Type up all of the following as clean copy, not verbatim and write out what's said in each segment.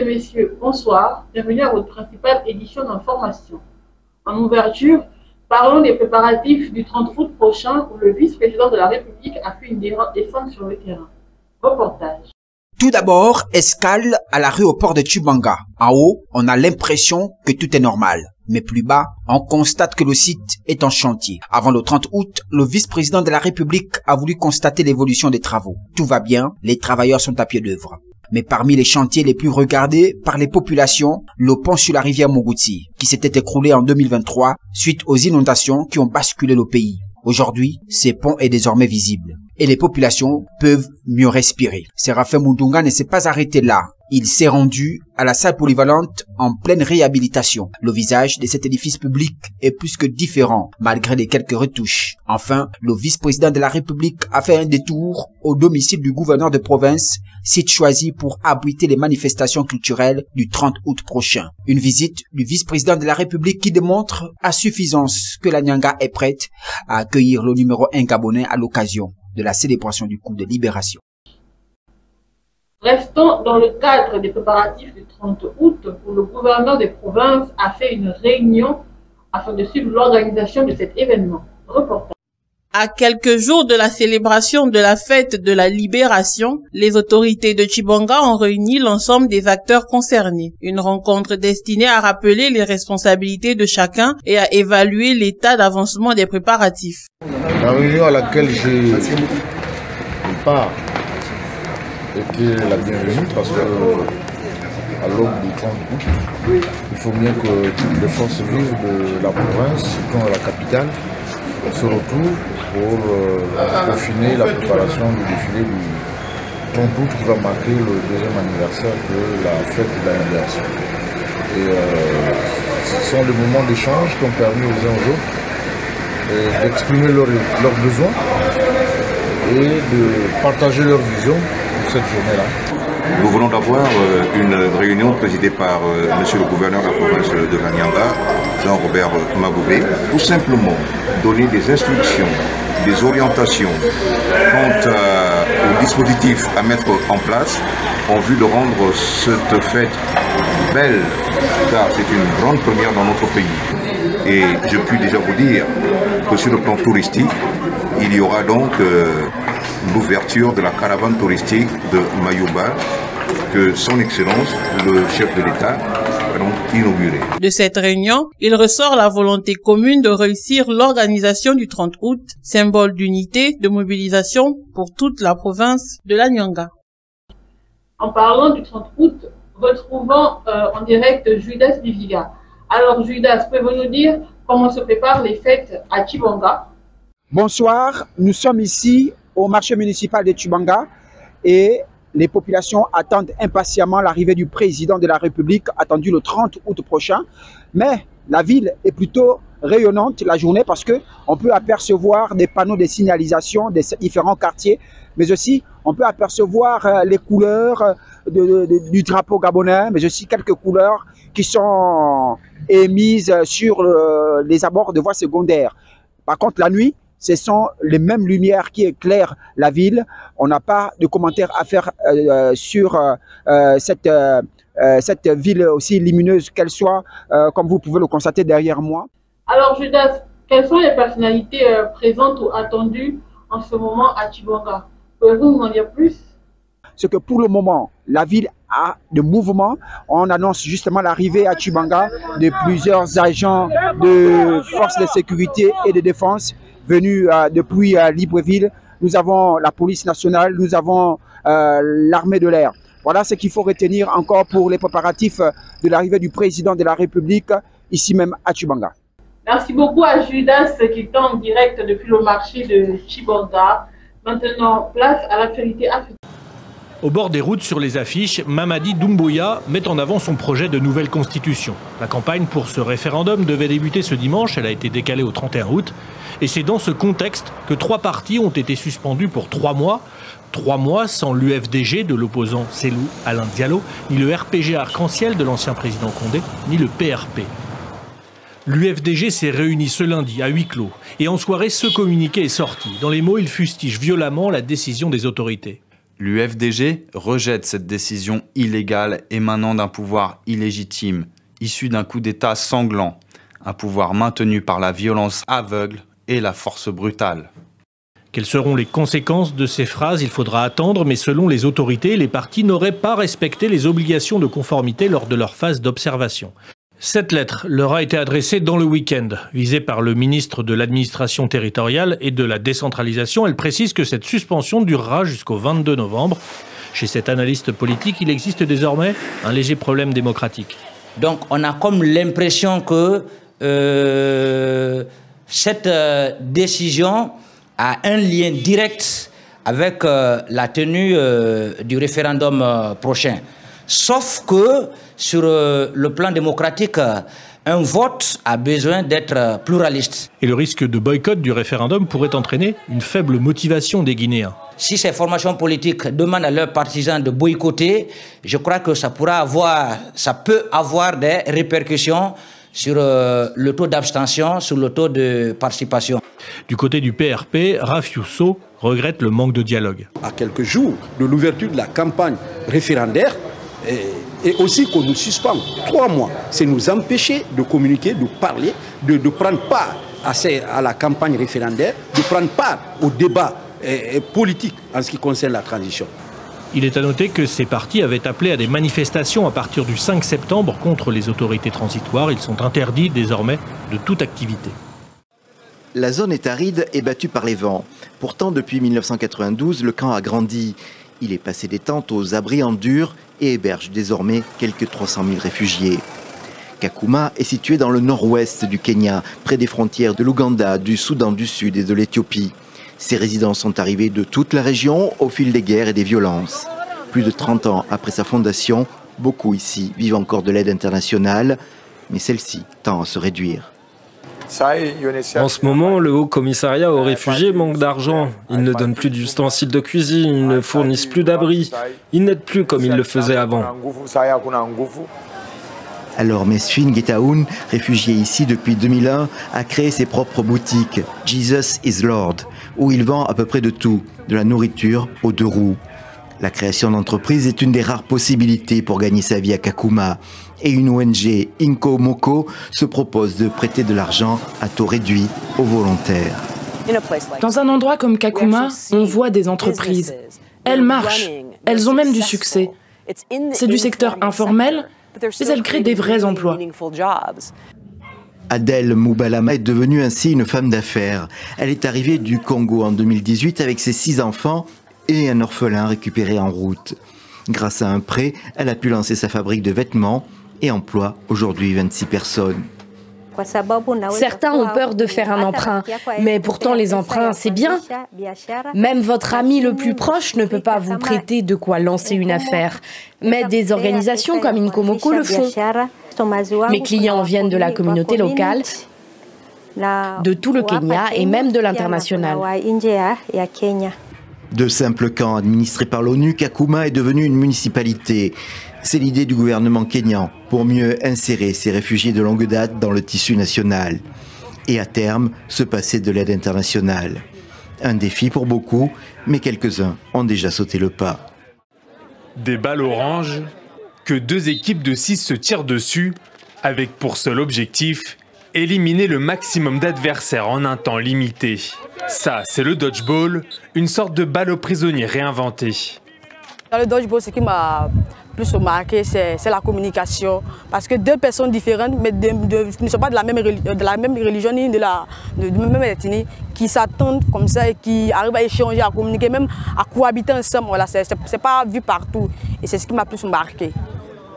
et messieurs, bonsoir. Bienvenue à votre principale édition d'information. En ouverture, parlons des préparatifs du 30 août prochain où le vice-président de la République a fait une descente sur le terrain. Reportage. Tout d'abord, escale à l'arrêt au port de Tchibanga. En haut, on a l'impression que tout est normal. Mais plus bas, on constate que le site est en chantier. Avant le 30 août, le vice-président de la République a voulu constater l'évolution des travaux. Tout va bien, les travailleurs sont à pied d'œuvre. Mais parmi les chantiers les plus regardés par les populations, le pont sur la rivière Mogouti, qui s'était écroulé en 2023 suite aux inondations qui ont basculé le pays. Aujourd'hui, ce pont est désormais visible et les populations peuvent mieux respirer. Séraphin Mundunga ne s'est pas arrêté là. Il s'est rendu à la salle polyvalente en pleine réhabilitation. Le visage de cet édifice public est plus que différent, malgré les quelques retouches. Enfin, le vice-président de la République a fait un détour au domicile du gouverneur de province, site choisi pour abriter les manifestations culturelles du 30 août prochain. Une visite du vice-président de la République qui démontre à suffisance que la Nyanga est prête à accueillir le numéro 1 gabonais à l'occasion de la célébration du coup de libération. Restons dans le cadre des préparatifs du 30 août où le gouverneur des provinces a fait une réunion afin de suivre l'organisation de cet événement. Reportage. À quelques jours de la célébration de la fête de la libération, les autorités de Tchibanga ont réuni l'ensemble des acteurs concernés. Une rencontre destinée à rappeler les responsabilités de chacun et à évaluer l'état d'avancement des préparatifs. La réunion à laquelle j'ai part était la bienvenue parce que à l'aube du 30 août, il faut bien que toutes les forces vives de la province, surtout la capitale, se retrouvent pour peaufiner la préparation du défilé du 30 août qui va marquer le deuxième anniversaire de la fête de la libération. Et ce sont des moments d'échange qui ont permis aux uns aux autres d'exprimer leurs besoins et de partager leur vision pour cette journée-là. Nous venons d'avoir une réunion présidée par monsieur le gouverneur de la province de la Nyanga, Jean-Robert Magoubé, tout simplement donner des instructions, des orientations quant au dispositif à mettre en place en vue de rendre cette fête belle, car c'est une grande première dans notre pays. Et je puis déjà vous dire que sur le plan touristique, il y aura donc l'ouverture de la caravane touristique de Mayouba que son Excellence, le chef de l'État, a donc inauguré. De cette réunion, il ressort la volonté commune de réussir l'organisation du 30 août, symbole d'unité, de mobilisation pour toute la province de la Nyanga. En parlant du 30 août, retrouvons en direct Judas Biviga. Alors Judas, pouvez-vous nous dire comment se préparent les fêtes à Tchibanga? Bonsoir, nous sommes ici au marché municipal de Tchibanga et les populations attendent impatiemment l'arrivée du président de la République, attendu le 30 août prochain. Mais la ville est plutôt rayonnante la journée parce qu'on peut apercevoir des panneaux de signalisation des différents quartiers, mais aussi on peut apercevoir les couleurs du drapeau gabonais, mais aussi quelques couleurs qui sont émises sur les abords de voies secondaires. Par contre, la nuit, ce sont les mêmes lumières qui éclairent la ville. On n'a pas de commentaires à faire sur cette ville aussi lumineuse qu'elle soit, comme vous pouvez le constater derrière moi. Alors Judas, quelles sont les personnalités présentes ou attendues en ce moment à Tchibanga? Pouvez-vous nous en dire plus? C'est que pour le moment, la ville a de mouvement. On annonce justement l'arrivée à Tchibanga de plusieurs agents de forces de sécurité et de défense venus depuis Libreville. Nous avons la police nationale, nous avons l'armée de l'air. Voilà ce qu'il faut retenir encore pour les préparatifs de l'arrivée du président de la République, ici même à Tchibanga. Merci beaucoup à Judas qui est en direct depuis le marché de Tchibanga. Maintenant, place à l'actualité africaine. Au bord des routes, sur les affiches, Mamadi Doumbouya met en avant son projet de nouvelle constitution. La campagne pour ce référendum devait débuter ce dimanche, elle a été décalée au 31 août. Et c'est dans ce contexte que 3 partis ont été suspendus pour 3 mois. 3 mois sans l'UFDG de l'opposant Cellou Alain Diallo, ni le RPG Arc-en-Ciel de l'ancien président Condé, ni le PRP. L'UFDG s'est réuni ce lundi à huis clos. Et en soirée, ce communiqué est sorti. Dans les mots, il fustige violemment la décision des autorités. L'UFDG rejette cette décision illégale émanant d'un pouvoir illégitime, issu d'un coup d'État sanglant, un pouvoir maintenu par la violence aveugle et la force brutale. Quelles seront les conséquences de ces phrases? Il faudra attendre, mais selon les autorités, les partis n'auraient pas respecté les obligations de conformité lors de leur phase d'observation. Cette lettre leur a été adressée dans le week-end. Visée par le ministre de l'administration territoriale et de la décentralisation, elle précise que cette suspension durera jusqu'au 22 novembre. Chez cet analyste politique, il existe désormais un léger problème démocratique. Donc on a comme l'impression que cette décision a un lien direct avec la tenue du référendum prochain. Sauf que sur le plan démocratique, un vote a besoin d'être pluraliste. Et le risque de boycott du référendum pourrait entraîner une faible motivation des Guinéens. Si ces formations politiques demandent à leurs partisans de boycotter, je crois que ça peut avoir des répercussions sur le taux d'abstention, sur le taux de participation. Du côté du PRP, Raf Yousso regrette le manque de dialogue. À quelques jours de l'ouverture de la campagne référendaire, et aussi qu'on nous suspend 3 mois, c'est nous empêcher de communiquer, de parler, de prendre part à la campagne référendaire, de prendre part au débat politique en ce qui concerne la transition. Il est à noter que ces partis avaient appelé à des manifestations à partir du 5 septembre contre les autorités transitoires. Ils sont interdits désormais de toute activité. La zone est aride et battue par les vents. Pourtant, depuis 1992, le camp a grandi. Il est passé des tentes aux abris en dur et héberge désormais quelques 300 000 réfugiés. Kakuma est situé dans le nord-ouest du Kenya, près des frontières de l'Ouganda, du Soudan du Sud et de l'Éthiopie. Ces résidents sont arrivés de toute la région au fil des guerres et des violences. Plus de 30 ans après sa fondation, beaucoup ici vivent encore de l'aide internationale, mais celle-ci tend à se réduire. En ce moment, le Haut Commissariat aux réfugiés manque d'argent. Ils ne donnent plus d'ustensiles de cuisine, ils ne fournissent plus d'abris. Ils n'aident plus comme ils le faisaient avant. Alors Mesfin Getaoun, réfugié ici depuis 2001, a créé ses propres boutiques, Jesus is Lord, où il vend à peu près de tout, de la nourriture aux 2 roues. La création d'entreprise est une des rares possibilités pour gagner sa vie à Kakuma. Et une ONG, Inko Moko, se propose de prêter de l'argent à taux réduit aux volontaires. Dans un endroit comme Kakuma, on voit des entreprises. Elles marchent, elles ont même du succès. C'est du secteur informel, mais elles créent des vrais emplois. Adèle Moubalama est devenue ainsi une femme d'affaires. Elle est arrivée du Congo en 2018 avec ses 6 enfants et un orphelin récupéré en route. Grâce à un prêt, elle a pu lancer sa fabrique de vêtements et emploie aujourd'hui 26 personnes. Certains ont peur de faire un emprunt, mais pourtant les emprunts, c'est bien. Même votre ami le plus proche ne peut pas vous prêter de quoi lancer une affaire. Mais des organisations comme Inko Moko le font. Mes clients viennent de la communauté locale, de tout le Kenya et même de l'international. De simples camps administrés par l'ONU, Kakuma est devenue une municipalité. C'est l'idée du gouvernement kényan pour mieux insérer ces réfugiés de longue date dans le tissu national. Et à terme, se passer de l'aide internationale. Un défi pour beaucoup, mais quelques-uns ont déjà sauté le pas. Des balles oranges, que 2 équipes de 6 se tirent dessus, avec pour seul objectif, éliminer le maximum d'adversaires en un temps limité. Ça, c'est le dodgeball, une sorte de balle aux prisonniers réinventée. Dans le dodgeball, ce qui m'a plus marqué, c'est la communication. Parce que 2 personnes différentes, mais qui ne sont pas de la même religion ni de la même ethnie, qui s'attendent comme ça et qui arrivent à échanger, à communiquer, même à cohabiter ensemble. Voilà, c'est pas vu partout. Et c'est ce qui m'a plus marqué.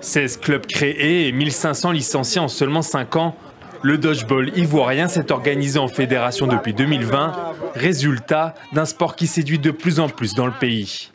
16 clubs créés et 1500 licenciés en seulement 5 ans. Le dodgeball ivoirien s'est organisé en fédération depuis 2020, résultat d'un sport qui séduit de plus en plus dans le pays.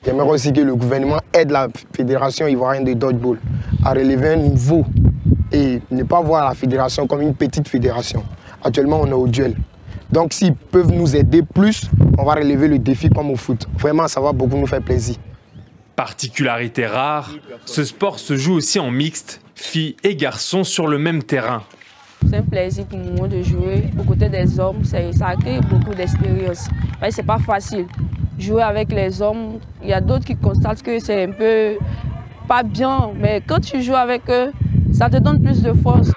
J'aimerais aussi que le gouvernement aide la fédération ivoirienne de dodgeball à relever un niveau et ne pas voir la fédération comme une petite fédération. Actuellement, on est au duel. Donc s'ils peuvent nous aider plus, on va relever le défi comme au foot. Vraiment, ça va beaucoup nous faire plaisir. Particularité rare, ce sport se joue aussi en mixte, filles et garçons sur le même terrain. C'est un plaisir pour moi de jouer aux côtés des hommes, ça crée beaucoup d'expérience. C'est pas facile. jouer avec les hommes. Il y a d'autres qui constatent que c'est un peu pas bien, mais quand tu joues avec eux, ça te donne plus de force.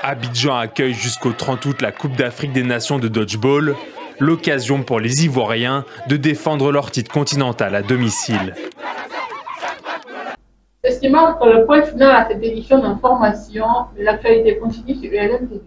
Abidjan accueille jusqu'au 30 août la Coupe d'Afrique des Nations de dodgeball, l'occasion pour les Ivoiriens de défendre leur titre continental à domicile. C'est ce qui marque le point final à cette édition d'information de l'actualité continue sur ULM TV.